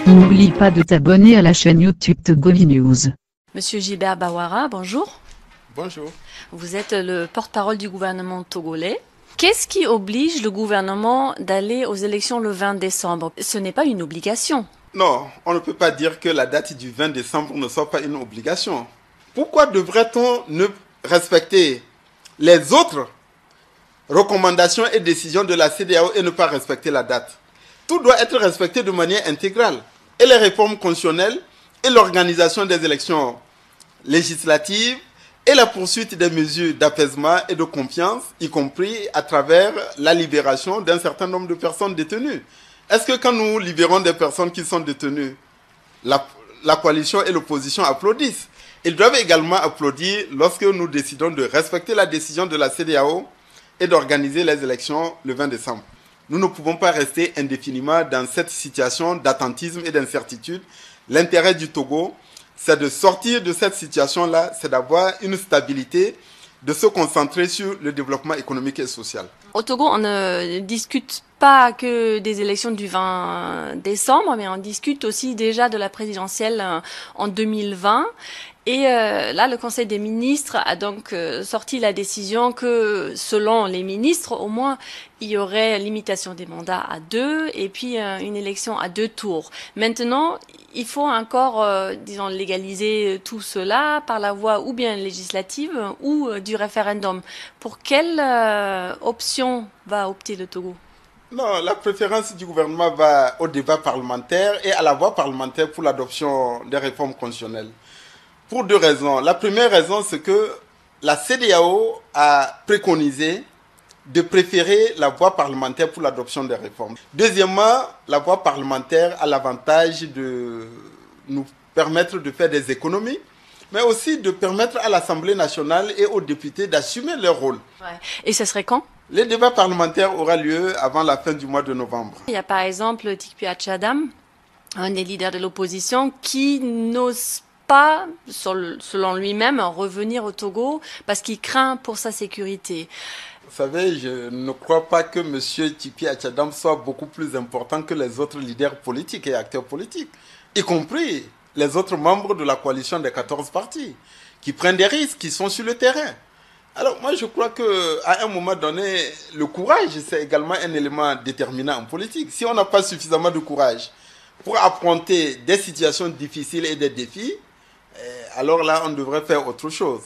N'oublie pas de t'abonner à la chaîne YouTube Togovi News. Monsieur Gilbert Bawara, bonjour. Bonjour. Vous êtes le porte-parole du gouvernement togolais. Qu'est-ce qui oblige le gouvernement d'aller aux élections le 20 décembre? Ce n'est pas une obligation. Non, on ne peut pas dire que la date du 20 décembre ne soit pas une obligation. Pourquoi devrait-on ne respecter les autres recommandations et décisions de la CEDEAO et ne pas respecter la date? Tout doit être respecté de manière intégrale. Et les réformes constitutionnelles et l'organisation des élections législatives et la poursuite des mesures d'apaisement et de confiance, y compris à travers la libération d'un certain nombre de personnes détenues. Est-ce que quand nous libérons des personnes qui sont détenues, la coalition et l'opposition applaudissent? Ils doivent également applaudir lorsque nous décidons de respecter la décision de la CEDEAO et d'organiser les élections le 20 décembre. Nous ne pouvons pas rester indéfiniment dans cette situation d'attentisme et d'incertitude. L'intérêt du Togo, c'est de sortir de cette situation-là, c'est d'avoir une stabilité, de se concentrer sur le développement économique et social. Au Togo, on ne discute pas que des élections du 20 décembre, mais on discute aussi déjà de la présidentielle en 2020. Et là, le Conseil des ministres a donc sorti la décision que, selon les ministres, au moins, il y aurait limitation des mandats à 2 et puis une élection à 2 tours. Maintenant, il faut encore, disons, légaliser tout cela par la voie ou bien législative ou du référendum. Pour quelle option va opter le Togo? Non, la préférence du gouvernement va au débat parlementaire et à la voie parlementaire pour l'adoption des réformes constitutionnelles. Pour 2 raisons. La première raison, c'est que la CEDEAO a préconisé de préférer la voie parlementaire pour l'adoption des réformes. Deuxièmement, la voie parlementaire a l'avantage de nous permettre de faire des économies, mais aussi de permettre à l'Assemblée nationale et aux députés d'assumer leur rôle. Ouais. Et ce serait quand? Le débat parlementaire aura lieu avant la fin du mois de novembre. Il y a par exemple Tikpi Achadam, un des leaders de l'opposition, qui n'ose pas, selon lui-même, revenir au Togo parce qu'il craint pour sa sécurité. Vous savez, je ne crois pas que M. Tikpi Achadam soit beaucoup plus important que les autres leaders politiques et acteurs politiques, y compris les autres membres de la coalition des 14 partis, qui prennent des risques, qui sont sur le terrain. Alors moi je crois qu'à un moment donné, le courage, c'est également un élément déterminant en politique. Si on n'a pas suffisamment de courage pour affronter des situations difficiles et des défis, alors là, on devrait faire autre chose.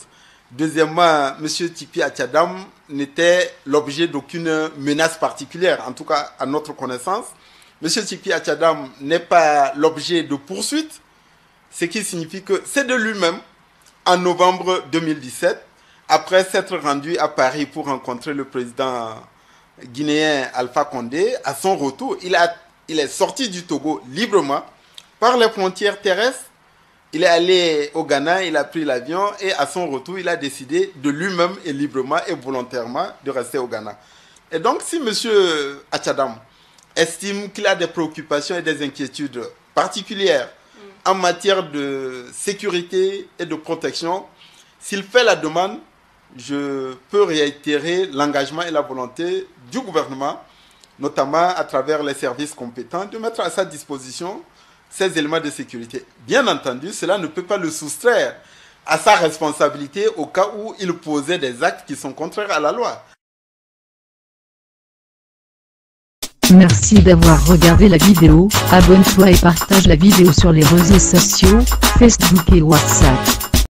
Deuxièmement, M. Tikpi Achadam n'était l'objet d'aucune menace particulière, en tout cas à notre connaissance. M. Tikpi Achadam n'est pas l'objet de poursuites, ce qui signifie que c'est de lui-même, en novembre 2017, après s'être rendu à Paris pour rencontrer le président guinéen Alpha Condé, à son retour, il est sorti du Togo librement par les frontières terrestres. Il est allé au Ghana, il a pris l'avion et à son retour, il a décidé de lui-même et librement et volontairement de rester au Ghana. Et donc, si M. Achadam estime qu'il a des préoccupations et des inquiétudes particulières en matière de sécurité et de protection, s'il fait la demande, je peux réitérer l'engagement et la volonté du gouvernement, notamment à travers les services compétents, de mettre à sa disposition ces éléments de sécurité. Bien entendu, cela ne peut pas le soustraire à sa responsabilité au cas où il posait des actes qui sont contraires à la loi. Merci d'avoir regardé la vidéo, abonne-toi et partage la vidéo sur les réseaux sociaux, Facebook et WhatsApp.